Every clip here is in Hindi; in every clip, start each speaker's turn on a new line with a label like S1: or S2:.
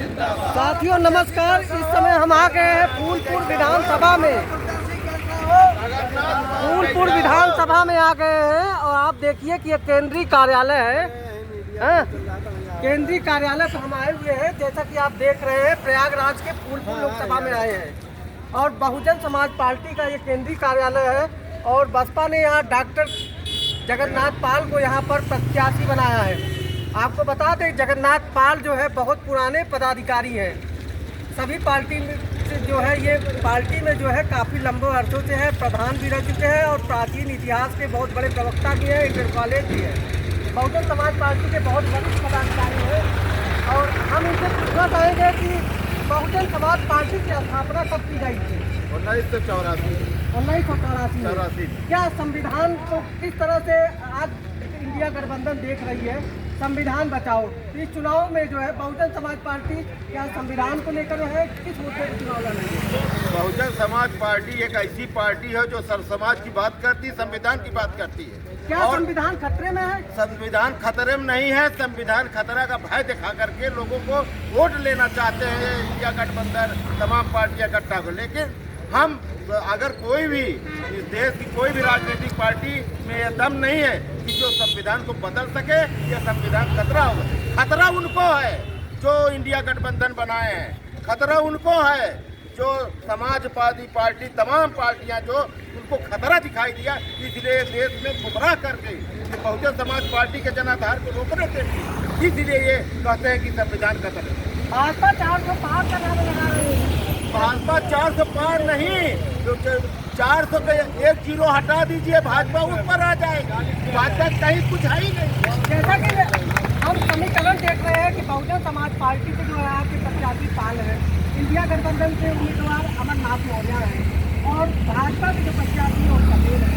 S1: साथियों नमस्कार। इस समय हम आ गए हैं फूलपुर विधानसभा में। फूलपुर विधानसभा में आ गए हैं और आप देखिए कि ये केंद्रीय कार्यालय है। केंद्रीय कार्यालय पर हम आए हुए हैं। जैसा कि आप देख रहे हैं प्रयागराज के फूलपुर लोकसभा में आए हैं और बहुजन समाज पार्टी का ये केंद्रीय कार्यालय है और बसपा ने यहाँ डॉक्टर जगन्नाथ पाल को यहाँ पर प्रत्याशी बनाया है। आपको बता दें जगन्नाथ पाल जो है बहुत पुराने पदाधिकारी हैं। सभी पार्टी से जो है ये पार्टी में जो है काफ़ी लंबे वर्षों से है, प्रधान भी रह चुके हैं और प्राचीन इतिहास के बहुत बड़े प्रवक्ता भी हैं, इंटर कॉलेज भी है। बहुजन समाज पार्टी के बहुत वरिष्ठ पदाधिकारी हैं और हम इनसे पूछना चाहेंगे कि बहुजन समाज पार्टी की स्थापना कब की गई थी? 1984। क्या संविधान को किस तरह से आज इंडिया गठबंधन देख रही है? संविधान बचाओ। इस चुनाव में जो है बहुजन समाज पार्टी क्या संविधान को लेकर है, किस मुद्दे पर चुनाव लड़ेगी?
S2: बहुजन समाज पार्टी एक ऐसी पार्टी है जो सर समाज की बात करती है, संविधान की बात करती है।
S1: क्या संविधान खतरे में है?
S2: संविधान खतरे में नहीं है। संविधान खतरा का भय दिखा करके लोगों को वोट लेना चाहते हैं इंडिया गठबंधन तमाम पार्टियां इकट्ठा को। लेकिन हम अगर कोई भी इस देश की कोई भी राजनीतिक पार्टी में यह दम नहीं है कि जो संविधान को बदल सके या संविधान खतरा होगा। खतरा उनको है जो इंडिया गठबंधन बनाए हैं, खतरा उनको है जो समाजवादी पार्टी तमाम पार्टियां जो उनको खतरा दिखाई दिया, इसलिए देश में गुमराह करके बहुजन समाज पार्टी के जनाधार को रोकने के लिए इसलिए ये कहते हैं कि संविधान खतरा।
S1: भाजपा 400 पार का नारा लगा रही है।
S2: भाजपा 400 पार नहीं, तो 400 के 1 जीरो हटा दीजिए, भाजपा ऊपर आ जाएगा। भाजपा कहीं कुछ है ही नहीं।
S1: जैसा कि हम समीकरण देख रहे हैं कि बहुजन समाज पार्टी से जो है आपके प्रत्याशी पाल है, इंडिया गठबंधन से उम्मीदवार अमरनाथ मौर्य है और भाजपा के जो प्रत्याशी है वो पटेल है।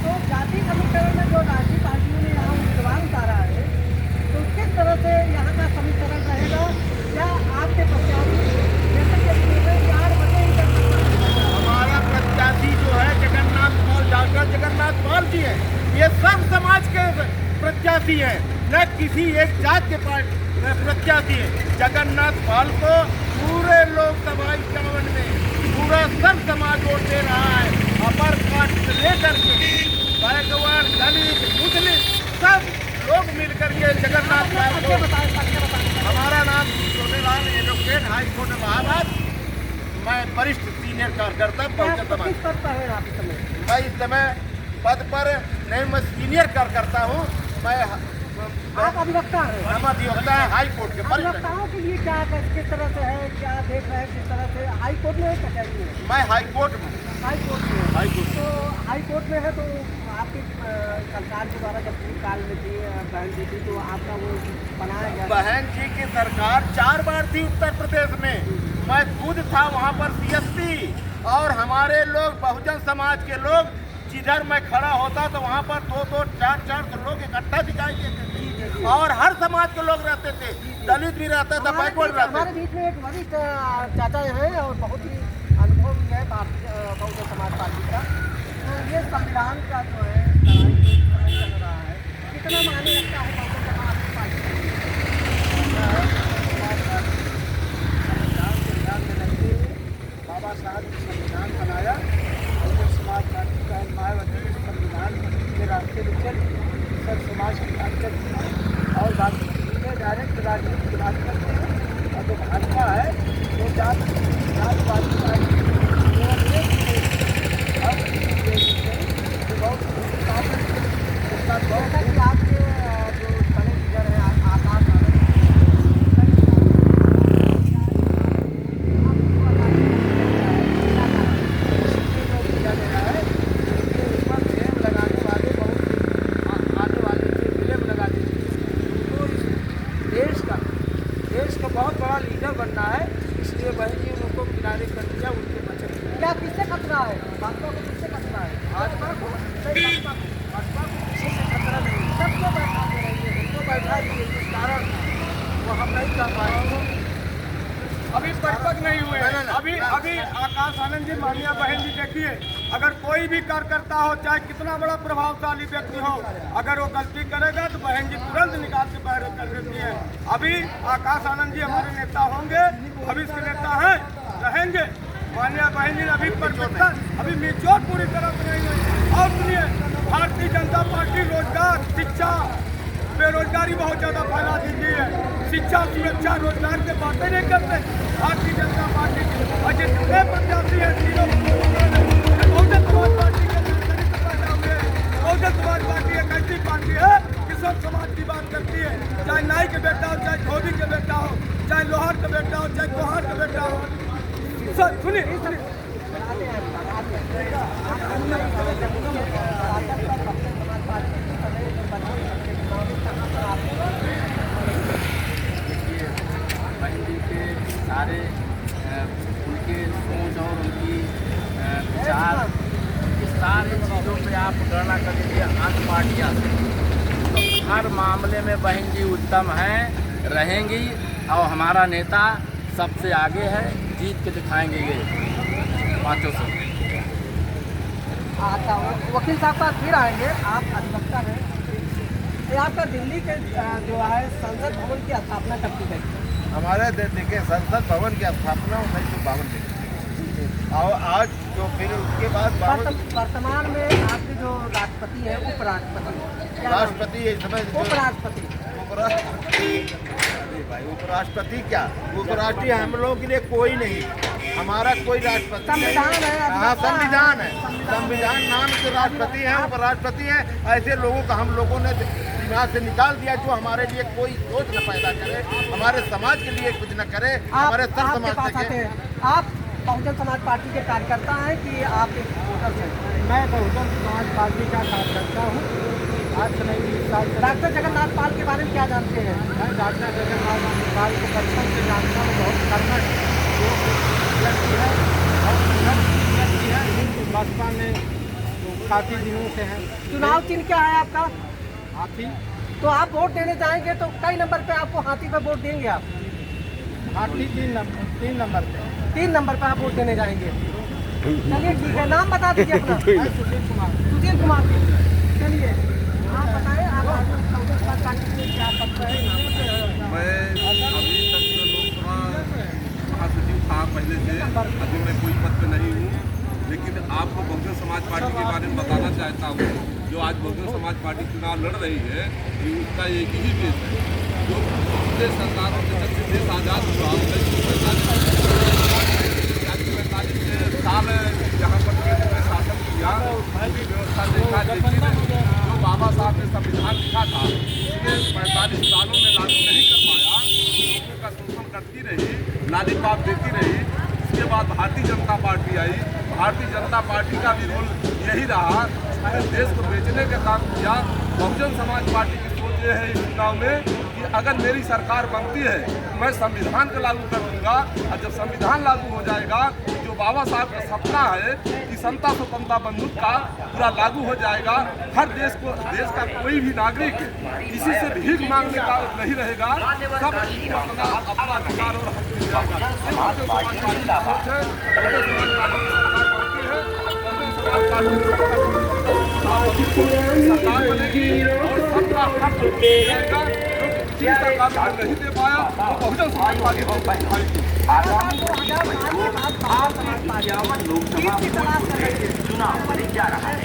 S1: तो जाति समीकरण में जो राजनीतिक पार्टियों ने यहाँ उम्मीदवार उतारा है, तो किस तरह से यहाँ का समीकरण रहेगा? क्या आपके प्रत्याशी
S2: हमारा प्रत्याशी जो है जगन्नाथ पाल, डॉक्टर जगन्नाथ पाल जी है, ये सब समाज के प्रत्याशी हैं, न किसी एक जात के प्रत्याशी है। जगन्नाथ पाल को पूरे लोकसभा चुनाव में पूरा सब समाज वोट दे रहा है। अपर कास्ट से लेकर के बैकवर्ड, दलित, मुस्लिम सब लोग मिलकर के जगन्नाथ पाल को। हमारा नाम Sonelal advocate, high court Allahabad. मैं वरिष्ठ सीनियर कार्यकर्ता बहुजन समाज। मैं इस समय पद पर नहीं, मैं सीनियर कार्यकर्ता हूँ। मैं
S1: आप अधिवक्ता हैं?
S2: हम अधिवक्ता है हाई कोर्ट के।
S1: अधिवक्ताओं के लिए क्या किस तरह से है, क्या देख रहे हैं, किस तरह से हाई कोर्ट में है? कचहरी में?
S2: मैं हाई कोर्ट में।
S1: हाई कोर्ट में?
S2: High court.
S1: तो हाई कोर्ट में है तो आपकी सरकार के द्वारा जब पूरी काल में थी बहन जी थी तो आपका वो बनाया गया?
S2: बहन जी की सरकार 4 बार थी उत्तर प्रदेश में। मैं खुद था वहाँ पर CSP और हमारे लोग बहुजन समाज के लोग जिधर मैं खड़ा होता तो वहाँ पर 2-2, 4-4 लोग इकट्ठा दिखाई देते थे और हर समाज के लोग रहते थे, दलित भी रहता था, बैकवर्ड रहता था।
S1: हमारे बीच में एक वरिष्ठ चाचा हैं और बहुत ही अनुभव भी है बहुजन समाज पार्टी का। तो ये संविधान का जो है लड़ाई चल रहा है, कितना माने रखता है बहुजन समाज पार्टी? बाबा साहब ने संविधान बनाया, बहुजन समाज पार्टी का मायावती संविधान के रास्ते में चल सब समाज की बात करती है और बाकी में डायरेक्ट राजनीति की बात करते हैं। और जो भाजपा है वो जातवादी पार्टी आपके जो बड़े लीडर हैं आकाश देश का बहुत बड़ा लीडर बनना है, इसलिए बहन जी उनको किनारे कर दिया, उनके बचे। क्या किससे खतरा है? भाजपा को किससे खतरा है? भाजपा को किसी से खतरा नहीं। सबको बैठा दे रही है, उनको बैठा दिए, जिस कारण वो हम नहीं कर पाए।
S3: अभी परिपक्व नहीं हुए। अभी आकाश आनंद जी, मानिया बहन जी, देखिए अगर कोई भी कार्यकर्ता हो, चाहे कितना बड़ा प्रभावशाली व्यक्ति हो, अगर वो गलती करेगा तो बहन जी तुरंत निकाल के बाहर कर देती है। अभी आकाश आनंद जी हमारे नेता होंगे मान्या बहन जी अभी अभी मेच्योर पूरी तरह से नहीं हुई। और सुनिए, भारतीय जनता पार्टी रोजगार, शिक्षा, बेरोजगारी बहुत ज्यादा फैला देती है। शिक्षा, सुरक्षा, रोजगार के बातें नहीं करते भारतीय जनता पार्टी की। और जितने प्रत्याशी हैं तीनों बहुजन समाज पार्टी के बहुजन समाज पार्टी एक ऐसी पार्टी है कि सब समाज की बात करती है, चाहे नाई के बेटा हो, चाहे धोबी के बेटा हो, चाहे लोहार का बेटा हो, चाहे कुम्हार का बेटा हो। सर सुनिए,
S4: सारे उनके सोच और उनकी विचार, सारे चीज़ों पे आप गणना कर लीजिए अन्य पार्टियाँ से, तो हर मामले में बहन जी उत्तम हैं, रहेंगी। और हमारा नेता सबसे आगे है, जीत के दिखाएंगे ये 500 से।
S1: अच्छा, वकील साहब पास फिर आएंगे। आप अधिवक्ता हैं, ये आपका दिल्ली के जो है संसद भवन की स्थापना कब की गई?
S2: हमारे देखिए संसद भवन की स्थापना 1952 में और आज जो फिर उसके बाद
S1: वर्तमान में आपके जो राष्ट्रपति है, उपराष्ट्रपति,
S2: राष्ट्रपति इस समय
S1: उपराष्ट्रपति
S2: उपराष्ट्रपति क्या उपराष्ट्रीय हम लोगों के लिए कोई नहीं, हमारा कोई राष्ट्रपति
S1: संविधान है।
S2: हाँ संविधान है, संविधान नाम के राष्ट्रपति हैं, उपराष्ट्रपति हैं। ऐसे लोगों का हम लोगों ने दिमाग से निकाल दिया जो हमारे लिए कोई सोच न पैदा करे, हमारे समाज के लिए कुछ न करे, हमारे सब समाज के।
S1: आप बहुजन समाज पार्टी के कार्यकर्ता हैं कि आप एक वोटर हैं?
S3: मैं बहुजन समाज पार्टी का कार्यकर्ता हूँ। आज से नहीं 20 साल से।
S1: डॉक्टर जगन्नाथ पाल के बारे में क्या जानते हैं?
S3: मैं डॉक्टर जगन्नाथ पाल को बचपन से जानता हूँ। बहुत कर्मठ व्यक्ति है और व्यक्ति है। भाजपा में काफ़ी दिनों से हैं।
S1: चुनाव चिन्ह क्या है आपका?
S3: हाथी।
S1: तो आप वोट देने जाएंगे तो कई नंबर पे आपको हाथी पे वोट देंगे आप?
S3: हाथी 3 नंबर पे।
S1: 3 नंबर पे आप वोट देने जाएंगे। चलिए ठीक है, नाम बता दीजिए अपना। सुशील कुमार जी। चलिए आप बताएं, आप बहुजन समाज पार्टी में क्या पद है?
S5: मैं अभी तक तो लोकसभा महासचिव था पहले से, अभी मैं कोई पद पे नहीं हूँ, लेकिन आपको बहुजन समाज पार्टी के बारे में बताना चाहता हूँ। जो आज बहुजन समाज पार्टी चुनाव लड़ रही है, ये उसका एक ही देश है। जो पिछले सरकारों से जब से देश आज़ाद हुआ 1945 साल जहाँ पर ने शासन किया, उसकी व्यवस्था देखी नहीं। जो बाबा साहब ने संविधान लिखा था उसके 45 सालों में लागू नहीं कर पाया, लोगों का शोषण करती रही, लालीपाप देती रही। उसके बाद भारतीय जनता पार्टी आई। भारतीय जनता पार्टी का भी रोल यही रहा, देश को बेचने का काम किया। बहुजन समाज पार्टी की सोच ये है इस चुनाव में कि अगर मेरी सरकार बनती है तो मैं संविधान को लागू कर दूंगा, और जब संविधान लागू हो जाएगा, जो बाबा साहब का सपना है कि समता स्वतंत्रता बंधुत्व का पूरा लागू हो जाएगा। हर देश का कोई भी नागरिक किसी से भीख मांगने का नहीं रहेगा, सब अपना अधिकार और हक मिल सरकार बनेगी और सबका हक मिलेगा। जो सरकार नहीं दे पाया वो बहुजन समाज पार्टी
S6: चुनाव जा रहा है।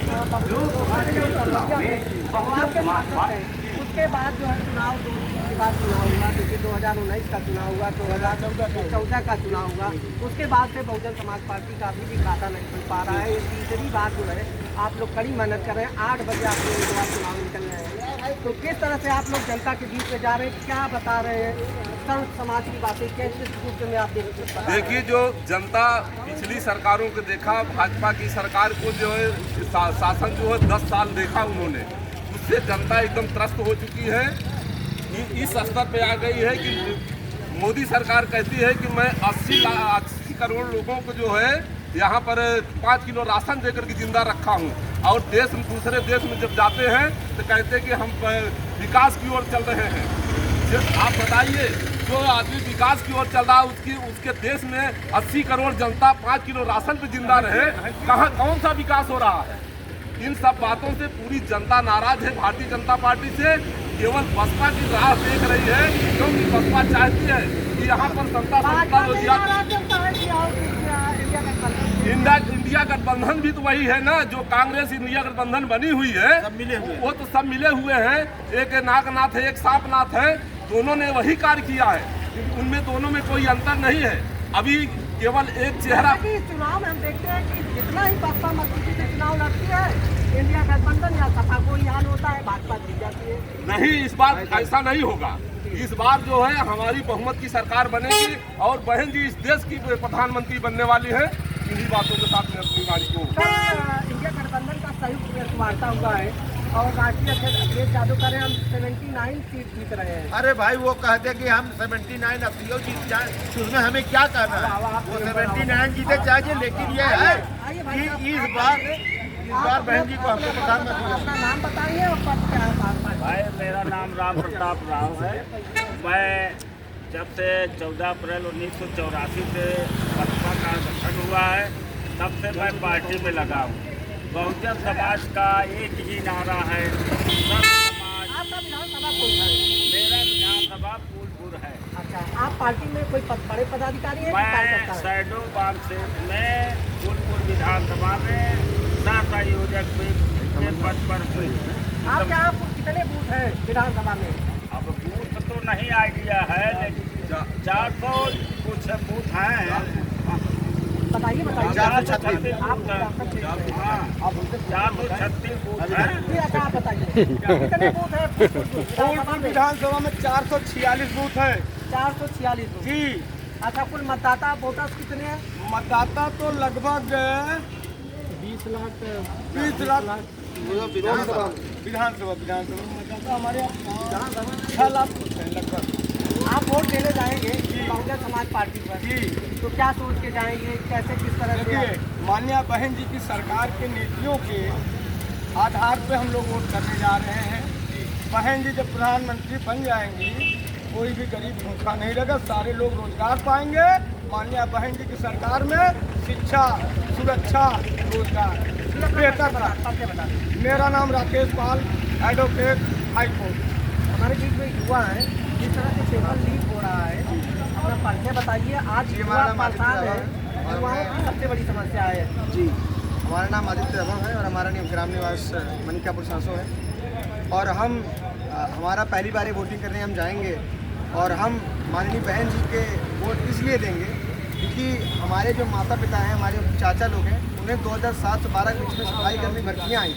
S1: उसके बाद जो है चुनाव, उसके बाद चुनाव हुआ, देखिए 2019 का चुनाव हुआ, 2014 का चुनाव हुआ। उसके बाद से बहुजन समाज पार्टी का अभी भी खाता नहीं खुल पा रहा है। ये तीसरी बात जो है, आप लोग कड़ी मेहनत कर रहे हैं, 8 बजे आप लोग उम्मीदवार चुनाव निकल रहे हैं, तो किस तरह से आप लोग जनता के बीच में जा रहे हैं, क्या बता रहे हैं, सर्व समाज की बातें कैसे रूप में आप
S5: देखिए। जो जनता पिछली सरकारों को देखा, भाजपा की सरकार को जो है शासन जो है 10 साल देखा उन्होंने, उससे जनता एकदम त्रस्त हो चुकी है। इस स्तर पे आ गई है कि मोदी सरकार कहती है कि मैं 80 करोड़ लोगों को जो है यहाँ पर 5 किलो राशन देकर के जिंदा रखा हूँ, और दूसरे देश में जब जाते हैं तो कहते हैं कि हम विकास की ओर चल रहे हैं। आप बताइए, जो आदमी विकास की ओर चल रहा है उसके देश में 80 करोड़ जनता 5 किलो राशन पे जिंदा रहे, कहाँ कौन सा विकास हो रहा है? इन सब बातों से पूरी जनता नाराज है भारतीय जनता पार्टी से। केवल बसपा की राह देख रही है, क्योंकि बसपा चाहती है कि यहाँ पर जनता गठबंधन भी तो वही है ना, जो कांग्रेस इंडिया गठबंधन बनी हुई है,
S2: सब मिले हुए
S5: वो तो सब मिले हुए हैं। एक नागनाथ है, एक सांपनाथ है, दोनों ने वही कार्य किया है। उनमें दोनों में कोई अंतर नहीं है। अभी केवल एक चेहरा।
S1: चुनाव में हम देखते हैं कि जितना ही बसपा मजबूती से चुनाव लड़ती है, इंडिया गठबंधन या सपा को ही हाल होता है, भाजपा जीत जाती है।
S5: नहीं, इस बार ऐसा नहीं होगा। इस बार जो है हमारी बहुमत की सरकार बनेगी और बहन जी इस देश की प्रधानमंत्री बनने वाली है। इन्हीं बातों के साथ मैं अपनी गाड़ी को
S1: इंडिया गठबंधन का संयुक्त वार्ता हुआ है और राष्ट्रीय अध्यक्ष अखिलेश यादव कह रहे हैं हम 79 सीट जीत रहे हैं।
S2: अरे भाई वो कहते कि हम 79 अपील जीत जाए, तो उसमें हमें क्या करना है? वो 79 जीते चाहिए, लेकिन ये है कि इस बार बहन जी को हमको प्रधानमंत्री।
S1: अपना नाम बताइए और पद क्या है?
S4: भाई मेरा नाम राम प्रताप राव है। मैं जब से 14 अप्रैल 1984 से बसपा का गठन हुआ है, तब से मैं पार्टी में लगा हूँ। बहुजन समाज का एक ही नारा है, सब समाज।
S1: आपका विधानसभा कौन है?
S4: मेरा विधानसभा फूलपुर है।
S1: अच्छा, आप पार्टी में कोई बड़े पदाधिकारी है?
S4: मैं शैडो बाग से मैं फूलपुर विधानसभा में सहसंयोजक के पद पर हुई।
S1: आप यहाँ कितने बूथ हैं विधानसभा में?
S4: अब बूथ तो नहीं आइडिया है, लेकिन 400 कुछ बूथ हैं।
S1: बताइए बताइए।
S4: 436
S1: आप
S4: हाँ, 436 बूथ हैं।
S1: अच्छा आप बताइए कितने बूथ हैं
S3: फूलपुर विधानसभा में 446 बूथ है
S1: 446 बूथ।
S3: जी।
S1: अच्छा, कुल मतदाता वोटर्स कितने हैं?
S3: मतदाता तो लगभग
S1: 20 लाख।
S3: 20 लाख विधानसभा मतदाता हमारे यहाँ 6 लाख है लगभग।
S1: आप वोट देने जाएंगे बहुजन समाज पार्टी पर,
S3: जी।
S1: तो क्या सोच के जाएंगे, कैसे किस तरह से?
S3: देखिए, माननीय बहन जी की सरकार के नीतियों के आधार पे हम लोग वोट करने जा रहे हैं। बहन जी जब प्रधानमंत्री बन जाएंगी, कोई भी गरीब भूखा नहीं रहेगा, सारे लोग रोजगार पाएंगे। माननीय बहन जी की सरकार में शिक्षा, सुरक्षा, रोजगार बेहतर बना। मेरा नाम राकेश पाल, एडवोकेट, हाई कोर्ट।
S1: हमारे बीच में युवा है, जिस तरह से पेपर लीक हो रहा है, अपना परिचय बताइए। आज युवा परेशान है, युवाओं की सबसे बड़ी समस्या है।
S6: जी, हमारा नाम आदित्य अभम है और हमारा ग्राम निवास मनिकापुर सासो है। और हम हमारा पहली बार वोटिंग करने हम जाएंगे और हम माननीय बहन जी के वोट इसलिए देंगे क्योंकि हमारे जो माता पिता हैं, हमारे चाचा लोग हैं, उन्हें 2007 से 12 के बीच में सफाई कर्मी भर्तियाँ आई।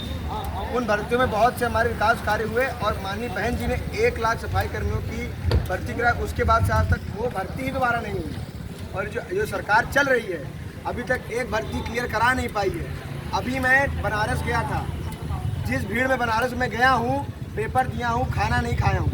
S6: उन भर्तियों में बहुत से हमारे विकास कार्य हुए और माननीय बहन जी ने 1 लाख सफाई कर्मियों की भर्ती करा। उसके बाद से आज तक वो भर्ती ही दोबारा नहीं हुई और जो सरकार चल रही है अभी तक एक भर्ती क्लियर करा नहीं पाई है। अभी मैं बनारस गया था, जिस भीड़ में बनारस में गया हूँ, पेपर दिया हूँ, खाना नहीं खाया हूँ।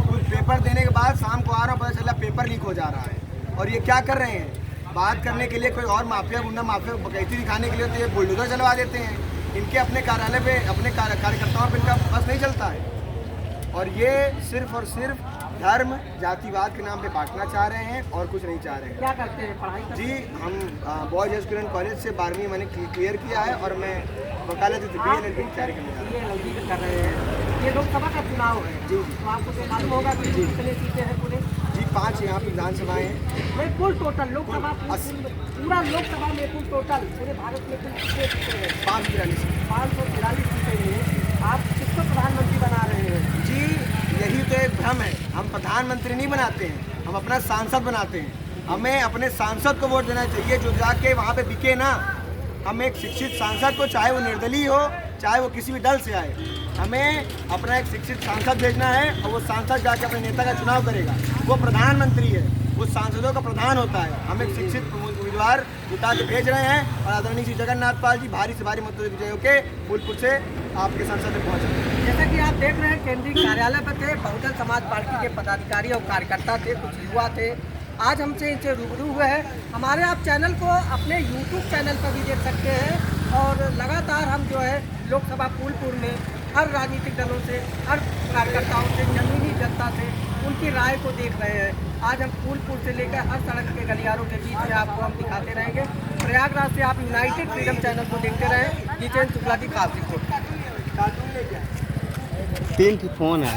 S6: कुछ पेपर देने के बाद शाम को आ रहा हूँ, पता चला पेपर लीक हो जा रहा है। और ये क्या कर रहे हैं? बात करने के लिए कोई और माफिया गुंडा माफिया बकैती दिखाने के लिए तो ये बुलडोजर चलवा देते हैं। इनके अपने कार्यालय पे अपने कार्यकर्ताओं पे इनका बस नहीं चलता है और ये सिर्फ और सिर्फ धर्म जातिवाद के नाम पे बांटना चाह रहे हैं और कुछ नहीं चाह रहे हैं।
S1: क्या करते हैं पढ़ाई करते
S6: जी, हम बॉयज स्टूडेंट कॉलेज से 12वीं मैंने क्लियर किया है और मैं वकालत BLLB की तैयारी करने जा रहा हूँ।
S1: ये कर रहे हैं। ये लोकसभा का चुनाव है
S6: जी।
S1: तो आपको तो मालूम होगा कि कितने सीटें हैं पूरे?
S6: जी, 5 यहाँ पे विधानसभाएँ हैं।
S1: नहीं, कुल टोटल लोकसभा पूरा लोकसभा में कुल टोटल पूरे भारत में कुल कितने सीटें हैं? 543 सीटें हैं। आप किसको प्रधानमंत्री बना रहे हैं?
S6: जी, यही तो एक भ्रम है। हम प्रधानमंत्री नहीं बनाते हैं, हम अपना सांसद बनाते हैं। हमें अपने सांसद को वोट देना चाहिए जो जाके वहाँ पे बिके ना। हम एक शिक्षित सांसद को, चाहे वो निर्दलीय हो, चाहे वो किसी भी दल से आए, हमें अपना एक शिक्षित सांसद भेजना है और वो सांसद जाके अपने नेता का चुनाव करेगा। वो प्रधानमंत्री है, वो सांसदों का प्रधान होता है। हम एक शिक्षित उम्मीदवार उतार के भेज रहे हैं और आदरणीय श्री जगन्नाथ पाल जी भारी से भारी मतों से विजय होकर फूलपुर से आपके संसद में पहुँचे।
S1: जैसा कि आप देख रहे हैं, केंद्रीय कार्यालय पर थे, बहुजन समाज पार्टी के पदाधिकारी और कार्यकर्ता थे, कुछ युवा थे। आज हमसे इनसे रूबरू हुए हैं। हमारे आप चैनल को अपने YouTube चैनल पर भी देख सकते हैं और लगातार हम जो है लोकसभा फूलपुर में हर राजनीतिक दलों से, हर कार्यकर्ताओं से, जमीनी जनता से उनकी राय को देख रहे हैं। आज हम फूलपुर से लेकर हर सड़क के गलियारों के बीच में आपको हम दिखाते रहेंगे। प्रयागराज से आप यूनाइटेड फ्रीडम चैनल को देखते रहें। जितेंद्र शुक्ला जी, खास रिपोर्ट।
S6: 3 फोन है।